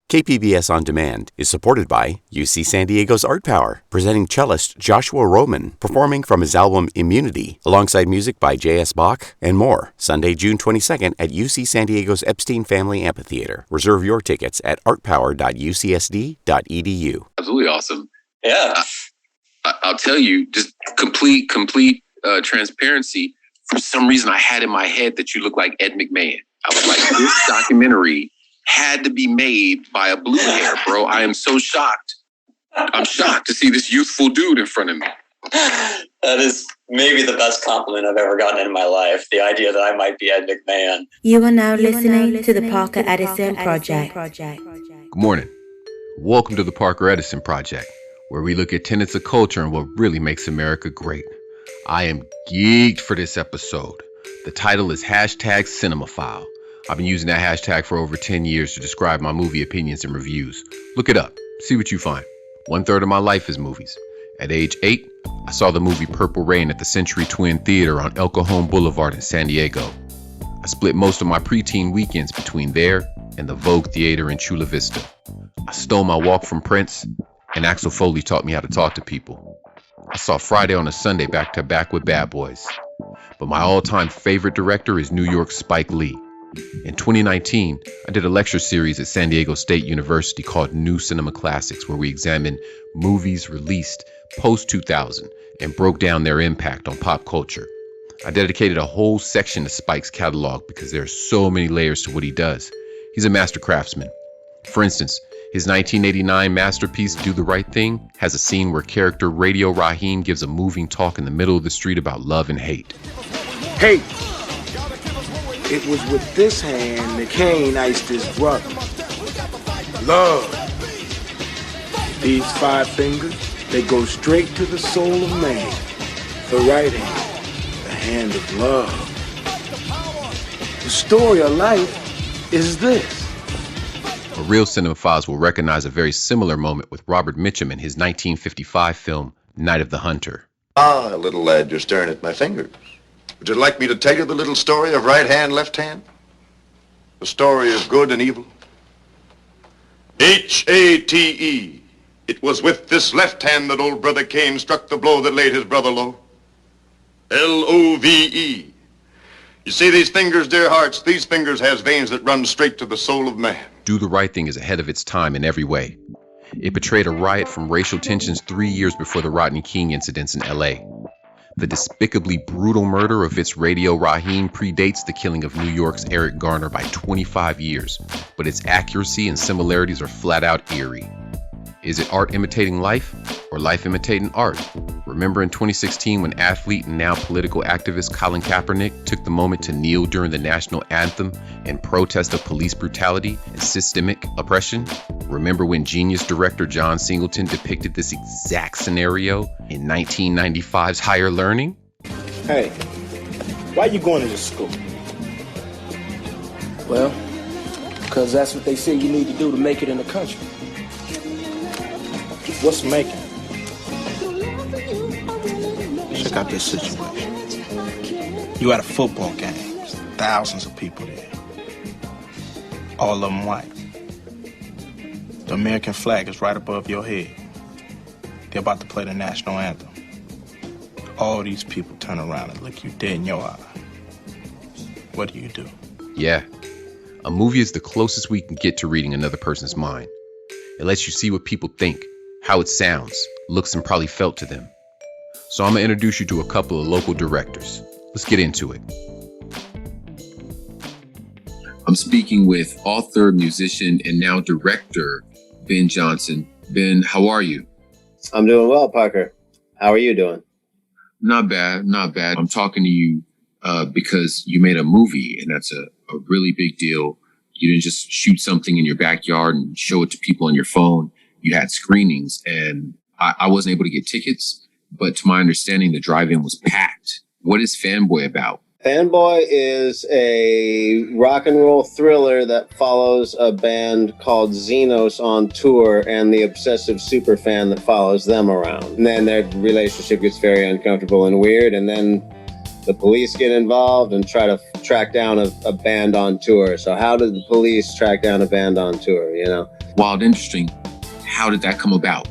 KPBS On Demand is supported by UC San Diego's Art Power, presenting cellist Joshua Roman, performing from his album Immunity, alongside music by J.S. Bach and more. Sunday, June 22nd at UC San Diego's Epstein Family Amphitheater. Reserve your tickets at artpower.ucsd.edu. Absolutely awesome. Yeah. I'll tell you, just complete transparency. For some reason, I had in my head that you look like Ed McMahon. I was like, this documentary had to be made by a blue hair, bro. I am so shocked. I'm shocked to see this youthful dude in front of me. That is maybe the best compliment I've ever gotten in my life. The idea that I might be Ed McMahon. You are now listening to the Parker Edison Project. Good morning. Welcome to the Parker Edison Project, where we look at tenets of culture and what really makes America great. I am geeked for this episode. The title is #Cinemaphile. I've been using that hashtag for over 10 years to describe my movie opinions and reviews. Look it up. See what you find. 1/3 of my life is movies. At age 8, I saw the movie Purple Rain at the Century Twin Theater on El Cajon Boulevard in San Diego. I split most of my preteen weekends between there and the Vogue Theater in Chula Vista. I stole my walk from Prince, and Axel Foley taught me how to talk to people. I saw Friday on a Sunday back to back with Bad Boys. But my all-time favorite director is New York's Spike Lee. In 2019, I did a lecture series at San Diego State University called New Cinema Classics, where we examined movies released post-2000 and broke down their impact on pop culture. I dedicated a whole section to Spike's catalog because there are so many layers to what he does. He's a master craftsman. For instance, his 1989 masterpiece, Do the Right Thing, has a scene where character Radio Raheem gives a moving talk in the middle of the street about love and hate. Hey! It was with this hand that Cain iced his brother. Love. These 5 fingers, they go straight to the soul of man. The right hand, the hand of love. The story of life is this. But real cinemaphiles will recognize a very similar moment with Robert Mitchum in his 1955 film, Night of the Hunter. Ah, little lad, you're staring at my fingers. Would you like me to tell you the little story of right hand, left hand? The story of good and evil? H-A-T-E. It was with this left hand that old brother Cain struck the blow that laid his brother low. L-O-V-E. You see these fingers, dear hearts? These fingers has veins that run straight to the soul of man. Do the Right Thing is ahead of its time in every way. It portrayed a riot from racial tensions 3 years before the Rodney King incidents in L.A. The despicably brutal murder of its Radio Raheem predates the killing of New York's Eric Garner by 25 years, but its accuracy and similarities are flat out eerie. Is it art imitating life or life imitating art? Remember in 2016 when athlete and now political activist Colin Kaepernick took the moment to kneel during the national anthem in protest of police brutality and systemic oppression? Remember when genius director John Singleton depicted this exact scenario in 1995's Higher Learning? Hey, why you going to this school? Well, because that's what they say you need to do to make it in the country. What's making? Check out this situation. You at a football game. There's thousands of people there. All of them white. The American flag is right above your head. They're about to play the national anthem. All these people turn around and look you dead in your eye. What do you do? Yeah. A movie is the closest we can get to reading another person's mind. It lets you see what people think, how it sounds, looks, and probably felt to them. So I'm going to introduce you to a couple of local directors. Let's get into it. I'm speaking with author, musician, and now director, Ben Johnson. Ben, how are you? I'm doing well, Parker. How are you doing? Not bad, not bad. I'm talking to you because you made a movie, and that's a really big deal. You didn't just shoot something in your backyard and show it to people on your phone. You had screenings, and I wasn't able to get tickets, but to my understanding, the drive-in was packed. What is Fanboy about? Fanboy is a rock and roll thriller that follows a band called Xenos on tour and the obsessive superfan that follows them around. And then their relationship gets very uncomfortable and weird, and then the police get involved and try to track down a band on tour. So how did the police track down a band on tour, you know? Wild Interesting. How did that come about?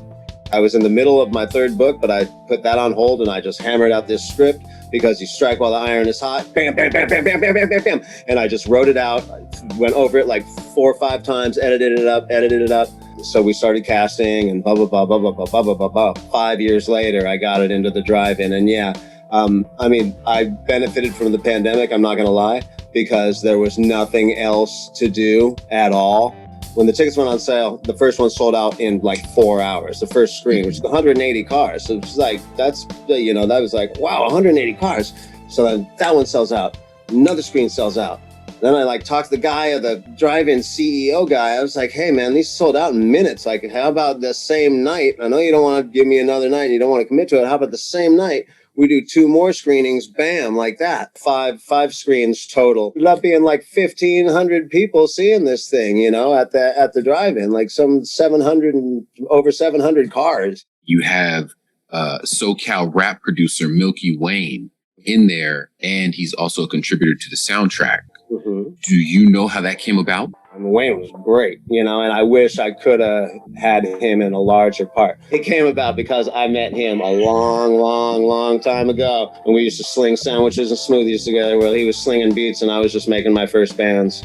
I was in the middle of my third book, but I put that on hold and I just hammered out this script because you strike while the iron is hot. Bam, bam, bam, bam, bam, bam, bam, bam, bam. And I just wrote it out. I went over it like 4 or 5 times, edited it up. So we started casting and blah, blah, blah, blah, blah, blah, blah, blah, blah, blah. 5 years later, I got it into the drive-in. And yeah, I mean, I benefited from the pandemic, I'm not going to lie, because there was nothing else to do at all. When the tickets went on sale, the first one sold out in like 4 hours, the first screen, which is 180 cars. So it's like, that was like, wow, 180 cars. So then that one sells out. Another screen sells out. Then I like talked to the guy, the drive-in CEO guy. I was like, hey man, these sold out in minutes. Like, how about the same night? I know you don't want to give me another night. You don't want to commit to it. How about the same night? We do 2 more screenings, bam, like that. Five screens total. Ended up being like 1,500 people seeing this thing, at the drive-in, like some 700 and over 700 cars. You have SoCal rap producer Milky Wayne in there, and he's also a contributor to the soundtrack. Mm-hmm. Do you know how that came about? Wayne was great, and I wish I could have had him in a larger part. It came about because I met him a long time ago, and we used to sling sandwiches and smoothies together while he was slinging beats and I was just making my first bands.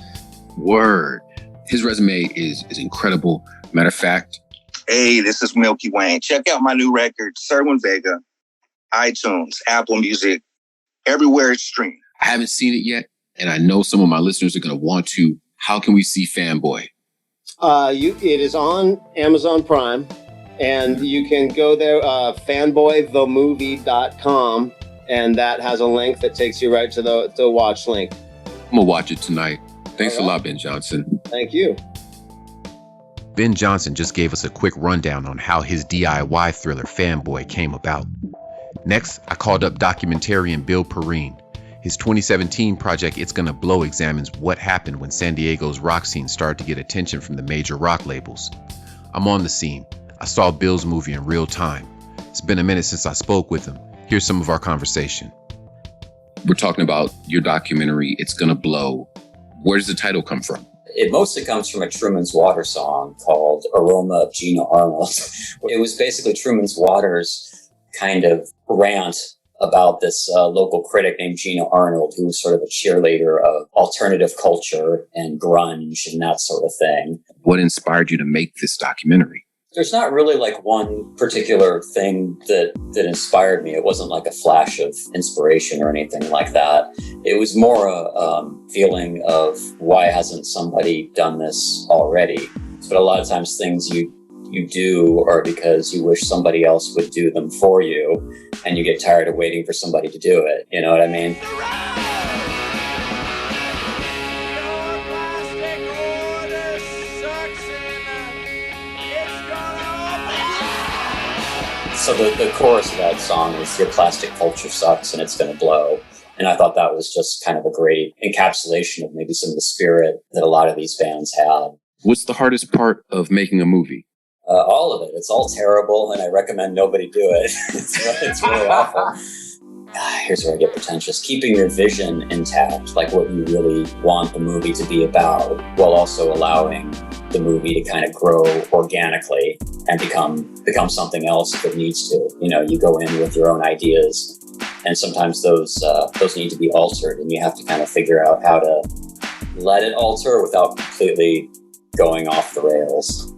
Word. His resume is incredible. Matter of fact. Hey, this is Milky Wayne. Check out my new record, Serwin Vega, iTunes, Apple Music, everywhere it's streamed. I haven't seen it yet, and I know some of my listeners are going to want to. How can we see Fanboy? It is on Amazon Prime, and you can go there, fanboythemovie.com, and that has a link that takes you right to the watch link. I'm going to watch it tonight. Thanks a lot, Ben Johnson. Thank you. Ben Johnson just gave us a quick rundown on how his DIY thriller Fanboy came about. Next, I called up documentarian Bill Perrine. His 2017 project, It's Gonna Blow, examines what happened when San Diego's rock scene started to get attention from the major rock labels. I'm on the scene. I saw Bill's movie in real time. It's been a minute since I spoke with him. Here's some of our conversation. We're talking about your documentary, It's Gonna Blow. Where does the title come from? It mostly comes from a Truman's Water song called Aroma of Gina Arnold. It was basically Truman's Water's kind of rant about this local critic named Gina Arnold, who was sort of a cheerleader of alternative culture and grunge and that sort of thing. What inspired you to make this documentary? There's not really like one particular thing that inspired me. It wasn't like a flash of inspiration or anything like that. It was more a feeling of why hasn't somebody done this already? But a lot of times things you do are because you wish somebody else would do them for you, and you get tired of waiting for somebody to do it. You know what I mean? So the chorus of that song is "Your plastic culture sucks and it's gonna blow." And I thought that was just kind of a great encapsulation of maybe some of the spirit that a lot of these bands had. What's the hardest part of making a movie? All of it. It's all terrible, and I recommend nobody do it. It's really awful. Here's where I get pretentious. Keeping your vision intact, like what you really want the movie to be about, while also allowing the movie to kind of grow organically and become something else if it needs to. You go in with your own ideas, and sometimes those need to be altered, and you have to kind of figure out how to let it alter without completely going off the rails.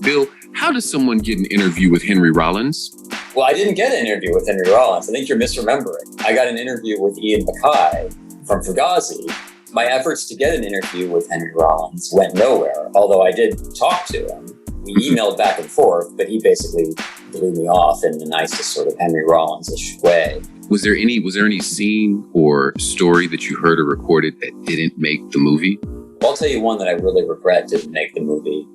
Bill, how does someone get an interview with Henry Rollins? Well, I didn't get an interview with Henry Rollins. I think you're misremembering. I got an interview with Ian MacKay from Fugazi. My efforts to get an interview with Henry Rollins went nowhere, although I did talk to him. We emailed back and forth, but he basically blew me off in the nicest sort of Henry Rollins-ish way. Was there any scene or story that you heard or recorded that didn't make the movie? I'll tell you one that I really regret didn't make the movie,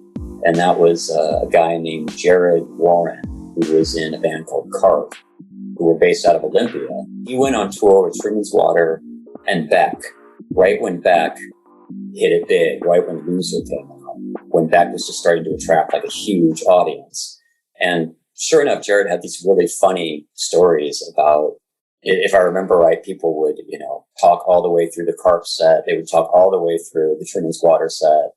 and that was a guy named Jared Warren, who was in a band called Carve, who were based out of Olympia. He went on tour with Truman's Water and Beck, right when Beck hit it big, right when Loser came out, when Beck was just starting to attract like a huge audience. And sure enough, Jared had these really funny stories about, if I remember right, people would, talk all the way through the Carp set. They would talk all the way through the Truman's Water set.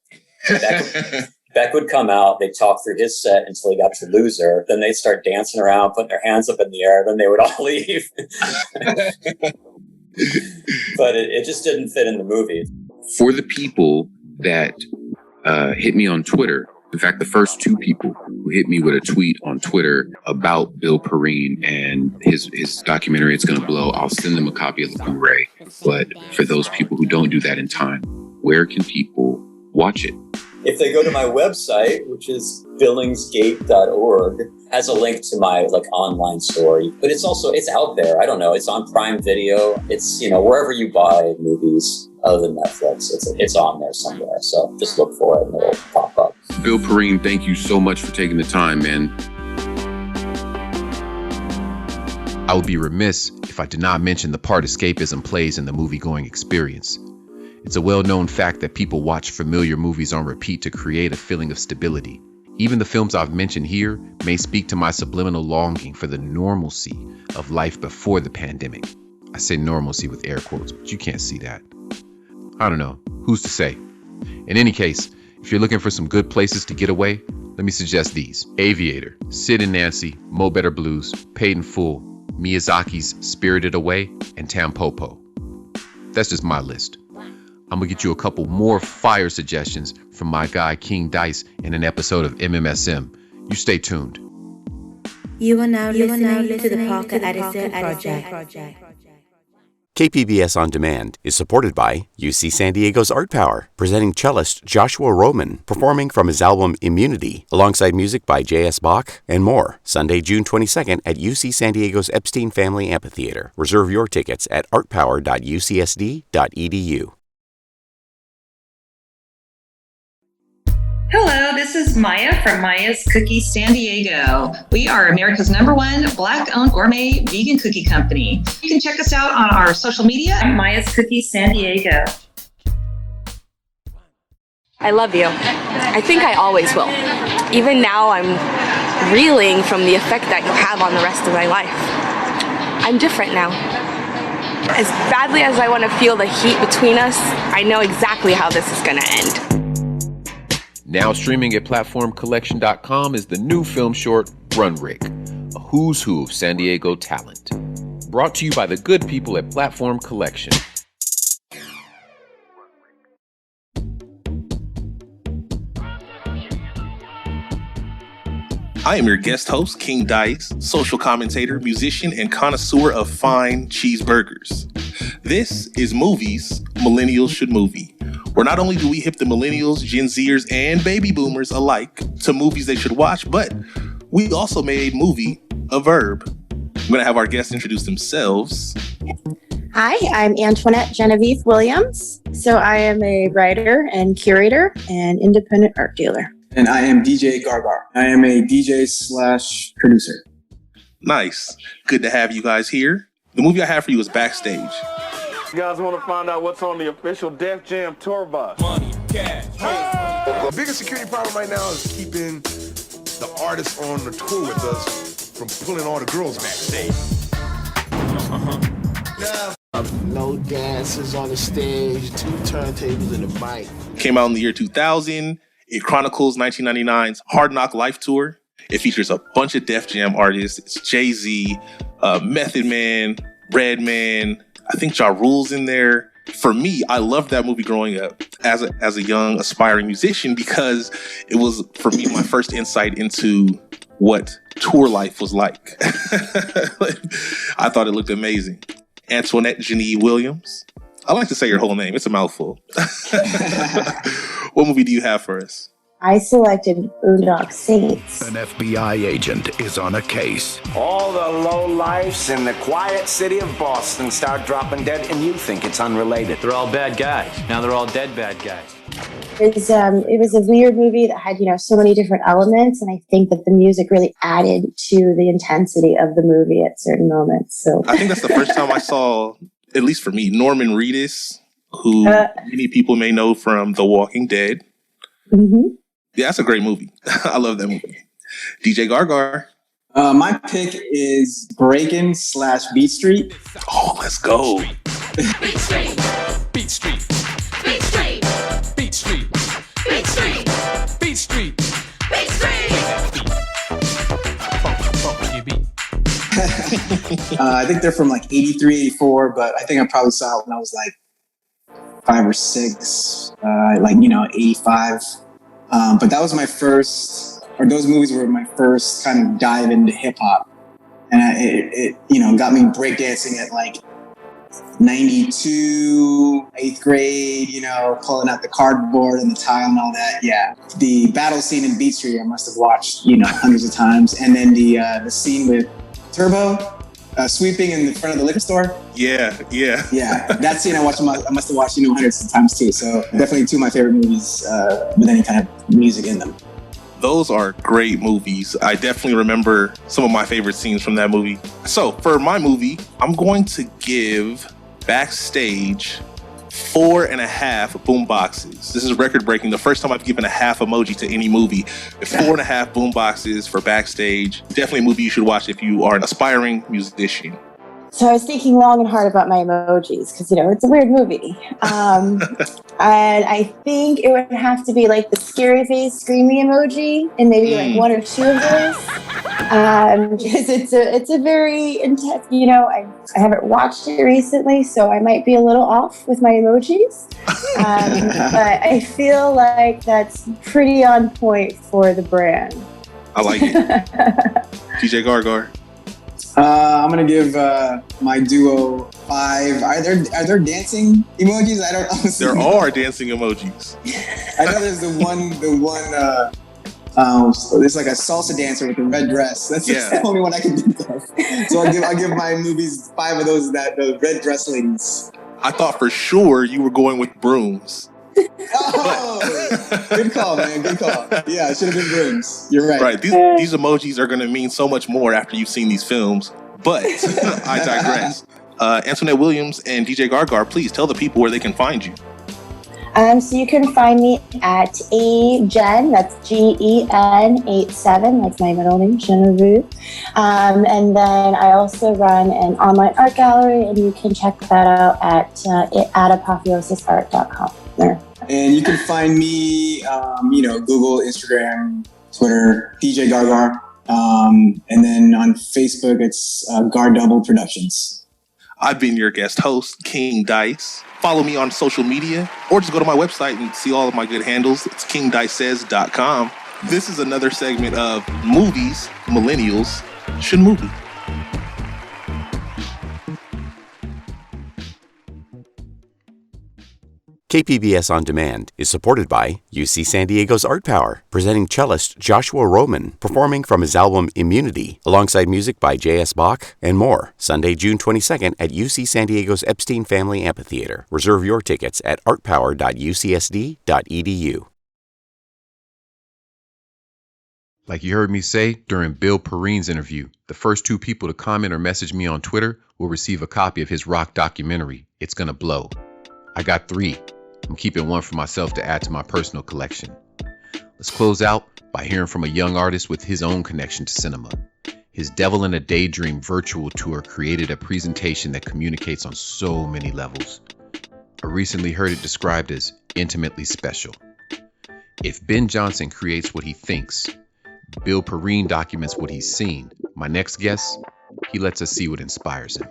Beck would come out, they'd talk through his set until he got to Loser. Then they'd start dancing around, putting their hands up in the air. Then they would all leave. But it just didn't fit in the movie. For the people that hit me on Twitter, in fact, the first 2 people who hit me with a tweet on Twitter about Bill Perrine and his documentary, It's Gonna Blow, I'll send them a copy of the Blu-ray. But for those people who don't do that in time, where can people watch it? If they go to my website, which is billingsgate.org, has a link to my online store. But it's out there. I don't know. It's on Prime Video. It's, wherever you buy movies other than Netflix, it's on there somewhere. So just look for it and it'll pop up. Bill Perrine, thank you so much for taking the time, man. I would be remiss if I did not mention the part escapism plays in the movie-going experience. It's a well-known fact that people watch familiar movies on repeat to create a feeling of stability. Even the films I've mentioned here may speak to my subliminal longing for the normalcy of life before the pandemic. I say normalcy with air quotes, but you can't see that. I don't know. Who's to say? In any case, if you're looking for some good places to get away, let me suggest these. Aviator, Sid and Nancy, Mo Better Blues, Paid in Full, Miyazaki's Spirited Away, and Tampopo. That's just my list. I'm gonna get you a couple more fire suggestions from my guy King Dice in an episode of MMSM. You stay tuned. You are now listening to the Parker Edison Project. KPBS On Demand is supported by UC San Diego's Art Power, presenting cellist Joshua Roman, performing from his album Immunity, alongside music by J.S. Bach and more. Sunday, June 22nd at UC San Diego's Epstein Family Amphitheater. Reserve your tickets at artpower.ucsd.edu. Hello, this is Maya from Maya's Cookies San Diego. We are America's #1 Black-owned gourmet vegan cookie company. You can check us out on our social media at Maya's Cookies San Diego. I love you. I think I always will. Even now, I'm reeling from the effect that you'll have on the rest of my life. I'm different now. As badly as I want to feel the heat between us, I know exactly how this is going to end. Now streaming at platformcollection.com is the new film short, Run Rick, a who's who of San Diego talent. Brought to you by the good people at Platform Collection. I am your guest host, King Dice, social commentator, musician, and connoisseur of fine cheeseburgers. This is Movies Millennials Should Movie, where not only do we hip the millennials, Gen Zers, and baby boomers alike to movies they should watch, but we also made movie a verb. I'm going to have our guests introduce themselves. Hi, I'm Antoinette Genevieve Williams. So I am a writer and curator and independent art dealer. And I am DJ GarGar. I am a DJ/producer. Nice. Good to have you guys here. The movie I have for you is Backstage. You guys want to find out what's on the official Def Jam tour bus? Money, cash, The biggest security problem right now is keeping the artists on the tour with us from pulling all the girls backstage. No dancers on the stage, 2 turntables and a mic. Came out in the year 2000. It chronicles 1999's Hard Knock Life Tour. It features a bunch of Def Jam artists. It's Jay-Z, Method Man, Redman, I think Ja Rule's in there. For me, I loved that movie growing up as a young aspiring musician because it was, for me, my first insight into what tour life was like. I thought it looked amazing. Antoinette Genevieve Williams. I like to say your whole name. It's a mouthful. What movie do you have for us? I selected Boondock Saints. An FBI agent is on a case. All the lowlifes in the quiet city of Boston start dropping dead, and you think it's unrelated. They're all bad guys. Now they're all dead bad guys. It was a weird movie that had, so many different elements, and I think that the music really added to the intensity of the movie at certain moments. So I think that's the first time I saw, at least for me, Norman Reedus, who many people may know from The Walking Dead. Mm-hmm. Yeah, that's a great movie. I love that movie. DJ GarGar. My pick is Breakin'/Beat Street. Oh, let's go. Beat Street. Beat Street. Beat Street. Beat Street. Beat Street. Beat Street. I think they're from like 83, 84, but I think I probably saw it when I was like 5 or 6, 85. But that was my first, or those movies were my first kind of dive into hip hop. And it got me breakdancing at like 92, 8th grade, pulling out the cardboard and the tile and all that. Yeah. The battle scene in Beat Street, I must have watched, hundreds of times. And then the scene with Turbo sweeping in the front of the liquor store. Yeah. That scene I must have watched, hundreds of times too. So definitely 2 of my favorite movies with any kind of music in them. Those are great movies. I definitely remember some of my favorite scenes from that movie. So for my movie, I'm going to give Backstage 4.5 boom boxes. This is record breaking. The first time I've given a half emoji to any movie. 4.5 boom boxes for Backstage. Definitely a movie you should watch if you are an aspiring musician. So I was thinking long and hard about my emojis because, it's a weird movie. And I think it would have to be like the scary face, screamy emoji, and maybe like 1 or 2 of those. Because it's a very intense, I haven't watched it recently, so I might be a little off with my emojis. But I feel like that's pretty on point for the brand. I like it. DJ GarGar. I'm gonna give my duo 5. Are there dancing emojis? I don't honestly There know. are dancing emojis. I know there's the one. There's like a salsa dancer with a red dress. That's the only one I can think of. So I'll give my movies 5 of those red dress ladies. I thought for sure you were going with brooms. Oh, good call, man. Good call. Yeah, it should have been brooms. You're right. Right. These emojis are going to mean so much more after you've seen these films. But I digress. Antoinette Williams and DJ GarGar, please tell the people where they can find you. So you can find me at Gen, that's GEN 87, that's my middle name, Genevieve. And then I also run an online art gallery, and you can check that out at apotheosisart.com. There. And you can find me, Google, Instagram, Twitter, DJ GarGar. And then on Facebook, it's Gar Double Productions. I've been your guest host, King Dice. Follow me on social media, or just go to my website and see all of my good handles. It's kingdicesays.com. This is another segment of Movies Millennials Should Movie. KPBS On Demand is supported by UC San Diego's Art Power, presenting cellist Joshua Roman, performing from his album Immunity, alongside music by J.S. Bach and more, Sunday, June 22nd at UC San Diego's Epstein Family Amphitheater. Reserve your tickets at artpower.ucsd.edu. Like you heard me say during Bill Perrine's interview, the first 2 people to comment or message me on Twitter will receive a copy of his rock documentary, It's Gonna Blow. I got 3. I'm keeping 1 for myself to add to my personal collection. Let's close out by hearing from a young artist with his own connection to cinema. His Devil in a Daydream virtual tour created a presentation that communicates on so many levels. I recently heard it described as intimately special. If Ben Johnson creates what he thinks, Bill Perrine documents what he's seen. My next guest, he lets us see what inspires him.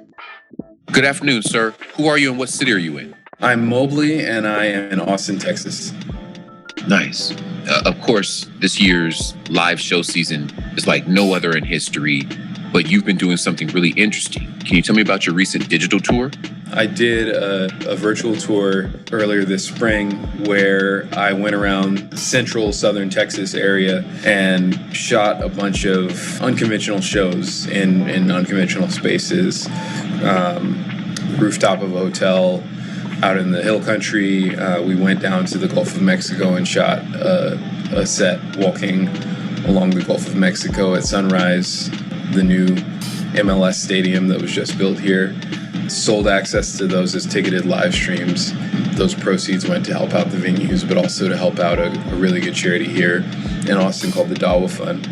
Good afternoon, sir. Who are you and what city are you in? I'm Mobley, and I am in Austin, Texas. Nice. Of course, this year's live show season is like no other in history, but you've been doing something really interesting. Can you tell me about your recent digital tour? I did a virtual tour earlier this spring where I went around central southern Texas area and shot a bunch of unconventional shows in unconventional spaces. Rooftop of a hotel out in the hill country. We went down to the Gulf of Mexico and shot a set walking along the Gulf of Mexico at sunrise, the new MLS stadium that was just built here. Sold access to those as ticketed live streams. Those proceeds went to help out the venues, but also to help out a really good charity here in Austin called the Dawa Fund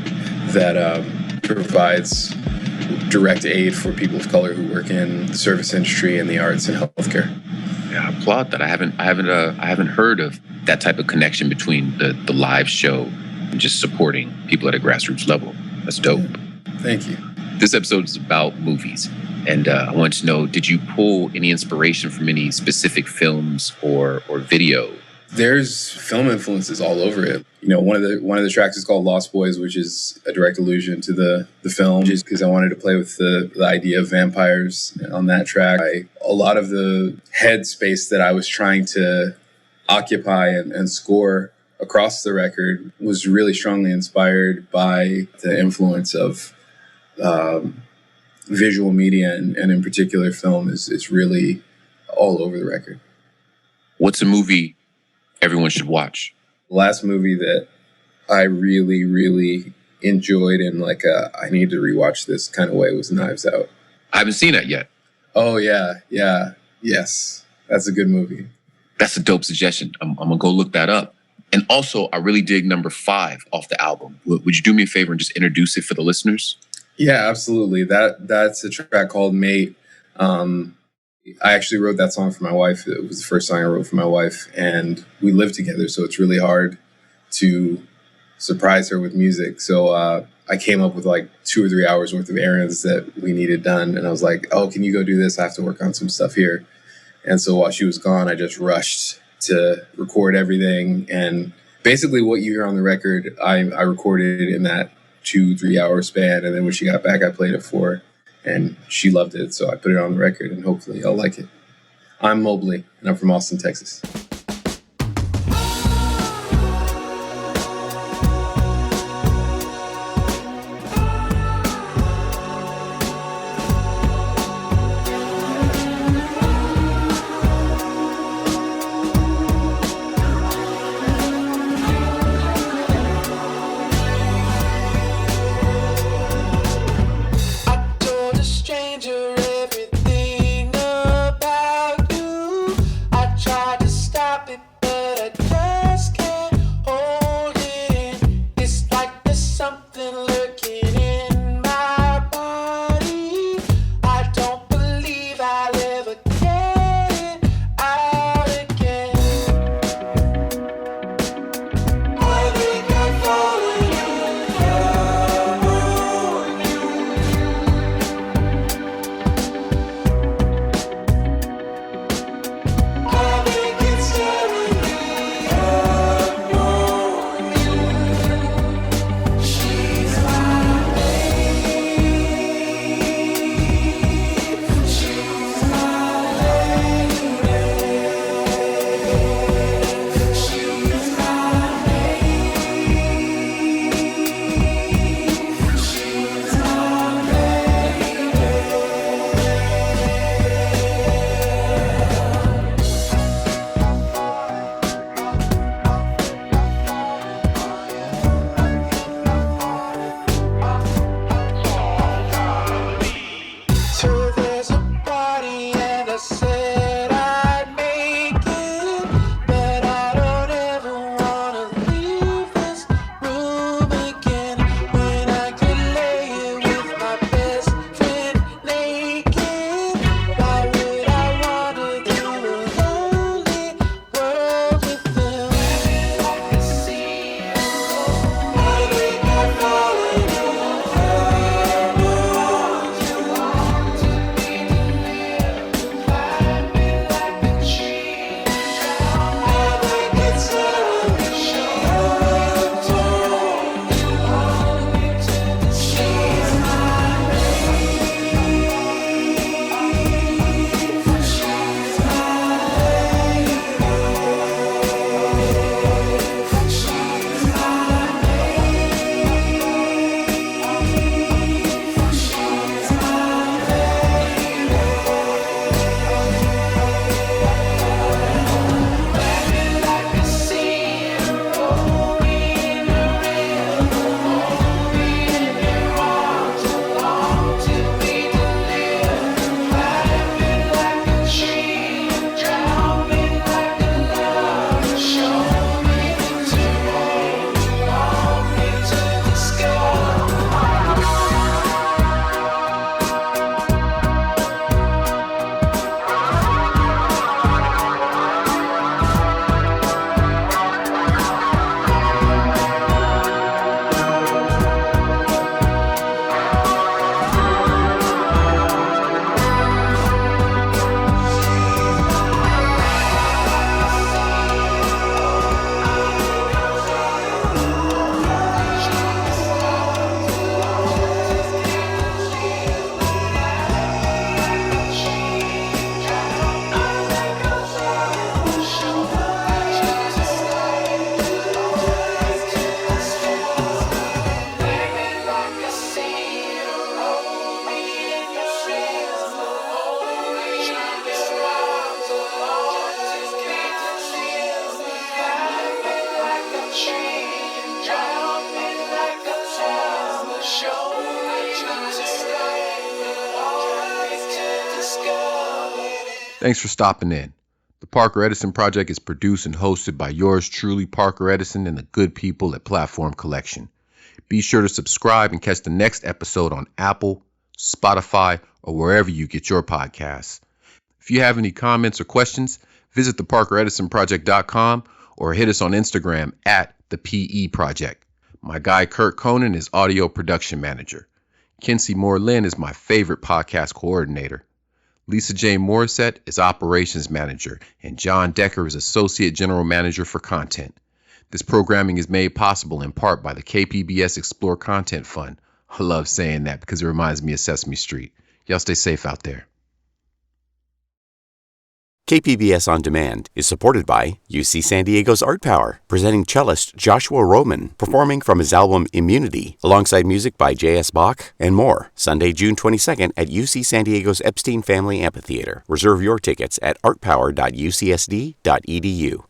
that provides direct aid for people of color who work in the service industry and the arts and healthcare. Yeah, I applaud that. I haven't heard of that type of connection between the live show and just supporting people at a grassroots level. That's dope. Thank you. This episode is about movies. And I want to know, did you pull any inspiration from any specific films or video? There's film influences all over it. You know, one of the tracks is called Lost Boys, which is a direct allusion to the film, just because I wanted to play with the idea of vampires on that track. A lot of the headspace that I was trying to occupy and score across the record was really strongly inspired by the influence of visual media, and in particular film is really all over the record. What's a movie everyone should watch? The last movie that I really, really enjoyed in I need to rewatch this kind of way was Knives Out. I haven't seen that yet. Oh, yeah. Yes. That's a good movie. That's a dope suggestion. I'm going to go look that up. And also, I really dig number 5 off the album. Would you do me a favor and just introduce it for the listeners? Yeah, absolutely. That's a track called Mate. I actually wrote that song for my wife. It was the first song I wrote for my wife, and we live together, so it's really hard to surprise her with music. So I came up with 2 or 3 hours worth of errands that we needed done, and I was like, oh, can you go do this? I have to work on some stuff here. And so while she was gone, I just rushed to record everything. And basically what you hear on the record, I recorded in that 2-3 hour span. And then when she got back, I played it for her and she loved it. So I put it on the record and hopefully y'all like it. I'm Mobley and I'm from Austin, Texas. Stop. Thanks for stopping in. The Parker Edison Project is produced and hosted by yours truly, Parker Edison, and the good people at Platform Collection. Be sure to subscribe and catch the next episode on Apple, Spotify, or wherever you get your podcasts. If you have any comments or questions, visit theparkeredisonproject.com or hit us on Instagram at the PE Project. My guy Kurt Kohnen is audio production manager. Kinsey Moore-Lynn is my favorite podcast coordinator. Lisa Jane Morissette is operations manager, and John Decker is associate general manager for content. This programming is made possible in part by the KPBS Explore Content Fund. I love saying that because it reminds me of Sesame Street. Y'all stay safe out there. KPBS On Demand is supported by UC San Diego's Art Power, presenting cellist Joshua Roman, performing from his album Immunity, alongside music by J.S. Bach and more, Sunday, June 22nd at UC San Diego's Epstein Family Amphitheater. Reserve your tickets at artpower.ucsd.edu.